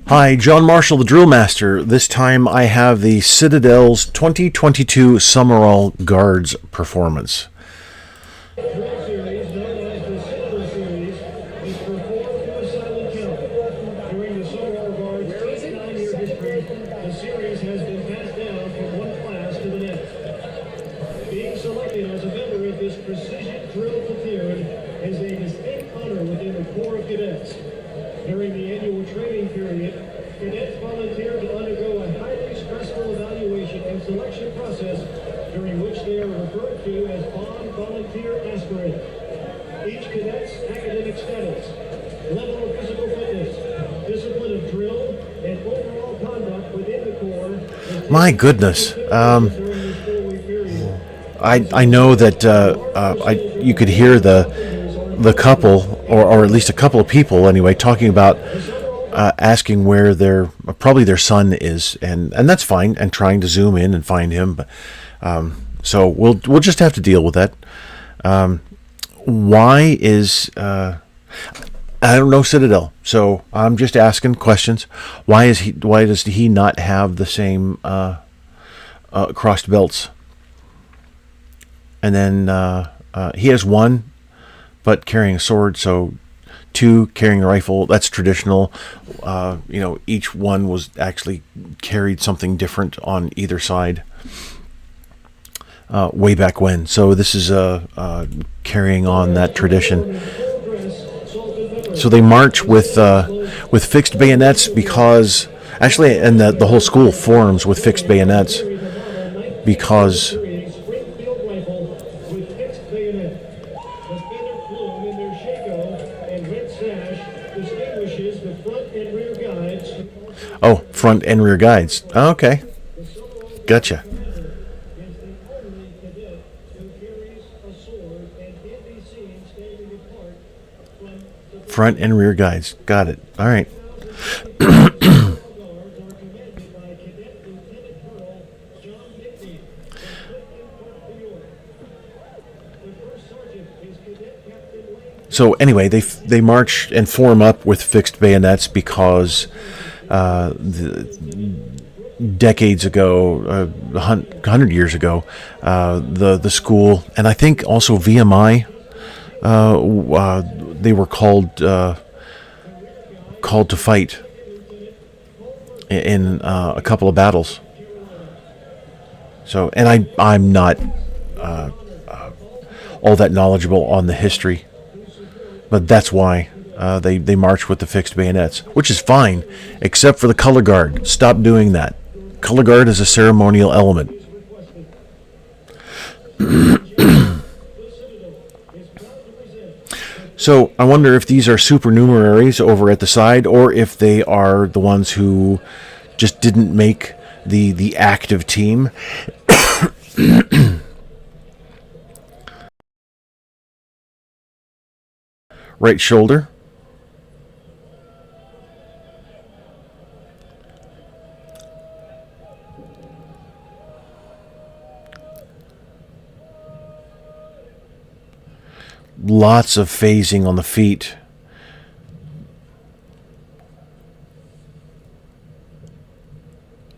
Hi, John Marshall, the DrillMaster. This time I have the Citadel's 2022 Summerall Guards performance. Series, known as the Citadel Series, is performed to a silent count. During the Summerall Guard's 89-year history, the series has been passed down from one class to the next. Being selected as a member of this precision drill platoon is a distinct honor within the Corps of Cadets. During the annual training period, cadets volunteer to undergo a highly stressful evaluation and selection process during which they are referred to as bond volunteer aspirant. Each cadet's academic status, level of physical fitness, discipline of drill, and overall conduct within the Corps. My goodness. I know that you could hear the couple, or at least a couple of people anyway, talking about asking where probably their son is, and that's fine, and trying to zoom in and find him. But so we'll just have to deal with that. Why is I don't know Citadel, so I'm just asking questions. Why does he not have the same crossed belts? And then he has one, but carrying a sword. So two carrying a rifle. That's traditional. Each one was actually carried something different on either side. Way back when. So this is carrying on that tradition. So they march with fixed bayonets because actually, and the whole school forms with fixed bayonets because front and rear guides. Okay, gotcha. Front and rear guides. Got it. All right. So anyway, they march and form up with fixed bayonets because decades ago, 100 years ago, the school, and I think also VMI, they were called to fight in a couple of battles. So, and I'm not all that knowledgeable on the history, but that's why they march with the fixed bayonets, which is fine, except for the color guard. Stop doing that. Color guard is a ceremonial element. So I wonder if these are supernumeraries over at the side, or if they are the ones who just didn't make the active team. Right shoulder. Lots of phasing on the feet.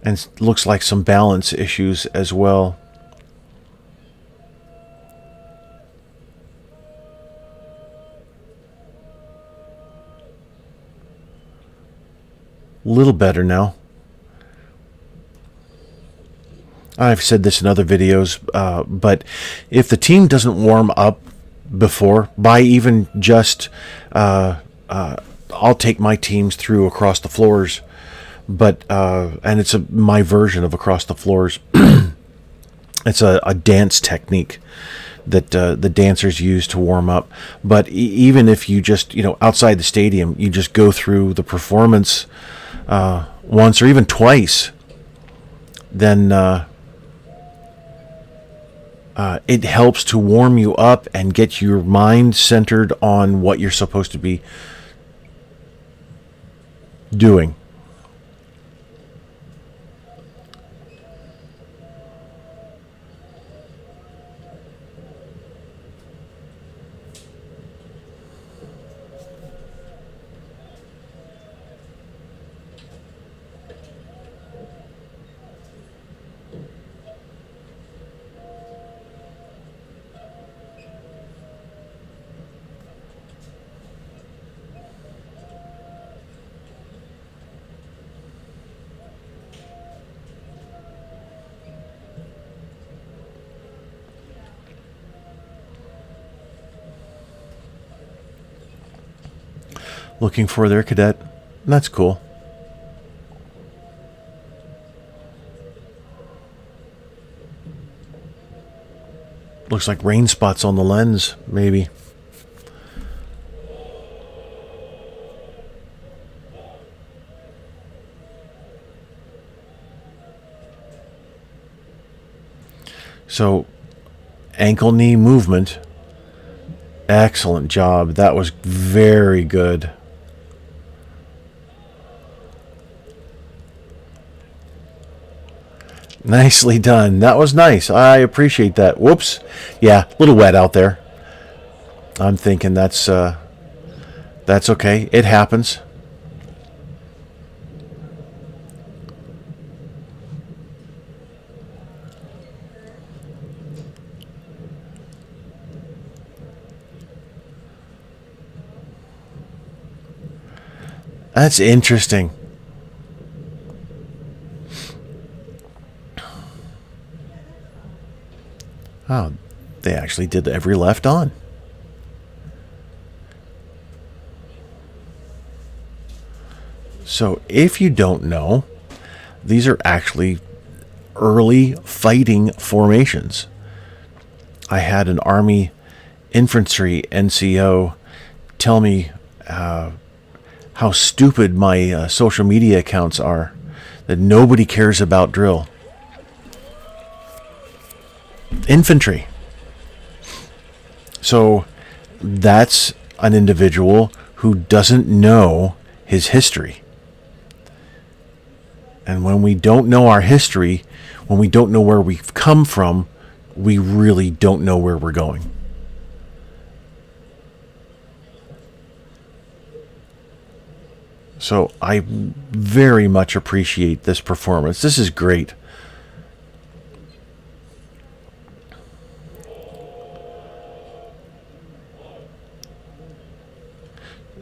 And looks like some balance issues as well. A little better now. I've said this in other videos, but if the team doesn't warm up before, by even just I'll take my teams through across the floors, but and it's my version of across the floors. It's a dance technique that the dancers use to warm up. But even if you just outside the stadium, you just go through the performance once or even twice, then it helps to warm you up and get your mind centered on what you're supposed to be doing. looking for their cadet. And that's cool. Looks like rain spots on the lens, maybe. So, ankle knee movement. Excellent job. That was very good. Nicely done. That was nice. I appreciate that. Whoops. Yeah, a little wet out there. I'm thinking that's okay. It happens. That's interesting. Oh, they actually did every left on. So if you don't know, these are actually early fighting formations. I had an Army infantry NCO tell me how stupid my social media accounts are, that nobody cares about drill. Infantry. So that's an individual who doesn't know his history. And when we don't know our history, when we don't know where we've come from, we really don't know where we're going. So I very much appreciate this performance. This is great.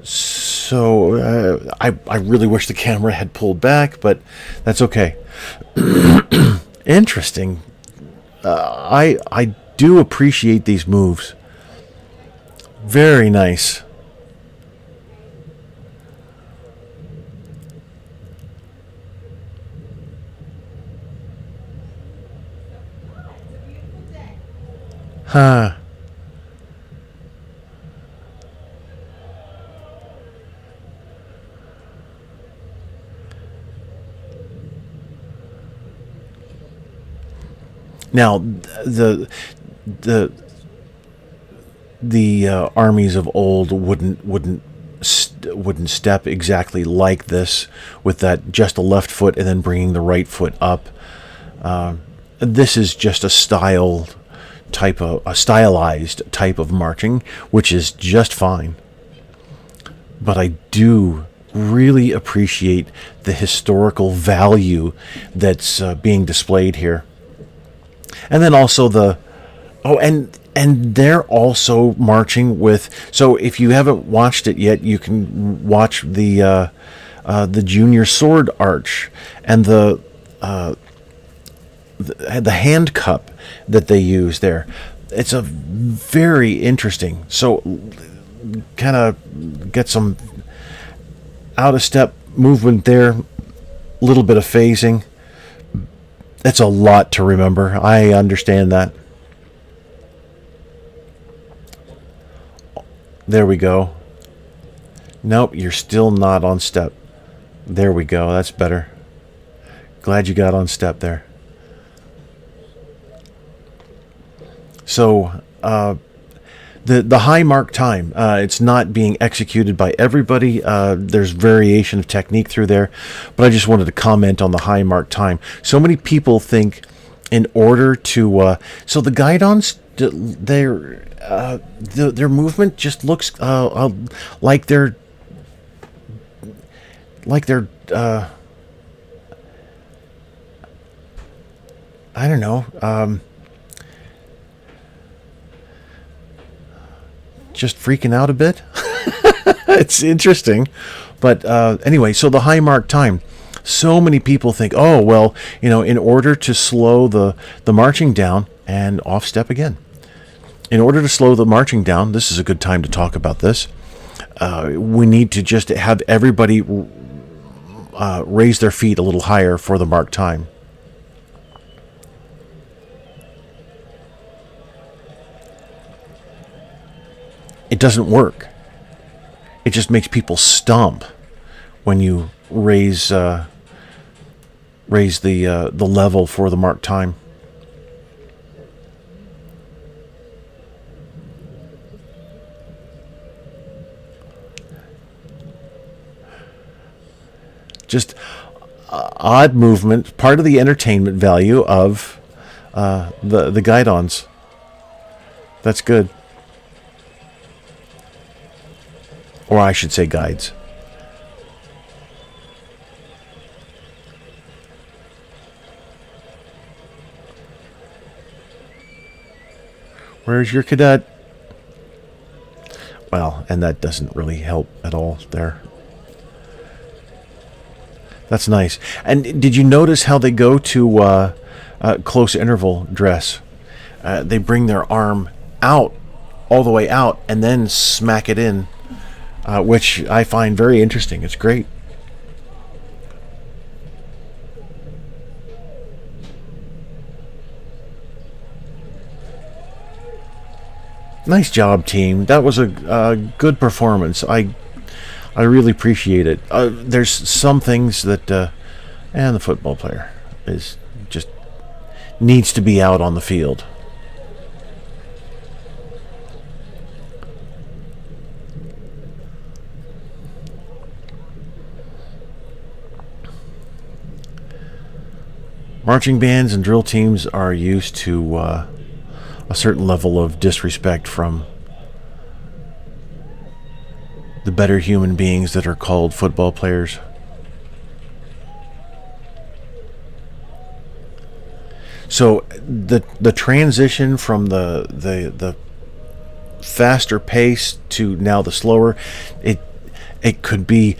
So I really wish the camera had pulled back, but that's okay. Interesting. I do appreciate these moves. Very nice. Huh. Now, the armies of old wouldn't step exactly like this, with that just a left foot and then bringing the right foot up. This is just a stylized type of marching, which is just fine. But I do really appreciate the historical value that's being displayed here. And then also and they're also marching with, so if you haven't watched it yet, you can watch the junior sword arch and the hand cup that they use there. It's a very interesting. So kind of get some out of step movement there, a little bit of phasing. It's a lot to remember. I understand that. There we go. Nope, you're still not on step. There we go. That's better. Glad you got on step there. So, the high mark time, it's not being executed by everybody. There's variation of technique through there, but I just wanted to comment on the high mark time. So many people think in order to, so the guidons, their movement just looks like they're I don't know, just freaking out a bit. It's interesting. But anyway, so the high mark time. So many people think, oh, well, in order to slow the marching down, and off step again. In order to slow the marching down, this is a good time to talk about this. we need to just have everybody raise their feet a little higher for the mark time. It doesn't work. It just makes people stomp when you raise the level for the mark time. Just odd movement, part of the entertainment value of the guidons. That's good. Or I should say guides. Where's your cadet? Well, and that doesn't really help at all there. That's nice. And did you notice how they go to close interval dress? They bring their arm out, all the way out, and then smack it in, which I find very interesting. It's great. Nice job, team. That was a good performance. I really appreciate it. There's some things that, and the football player is just needs to be out on the field. Marching bands and drill teams are used to a certain level of disrespect from the better human beings that are called football players. So the transition from the faster pace to now the slower, it could be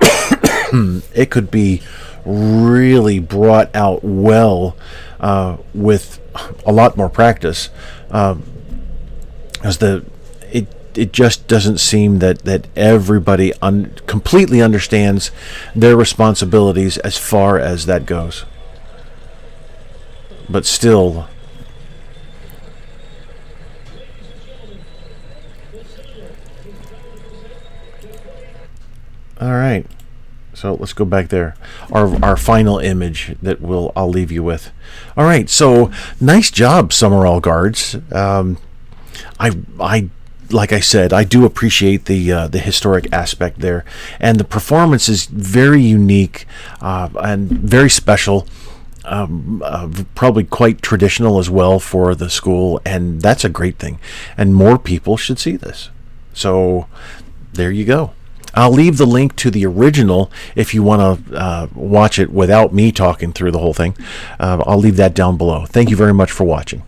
it could be really brought out well with a lot more practice, as it just doesn't seem that everybody completely understands their responsibilities as far as that goes. But still, all right. So let's go back there. Our final image that I'll leave you with. All right. So nice job, Summerall guards. I like I said, I do appreciate the historic aspect there, and the performance is very unique and very special. Probably quite traditional as well for the school, and that's a great thing. And more people should see this. So there you go. I'll leave the link to the original if you want to watch it without me talking through the whole thing. I'll leave that down below. Thank you very much for watching.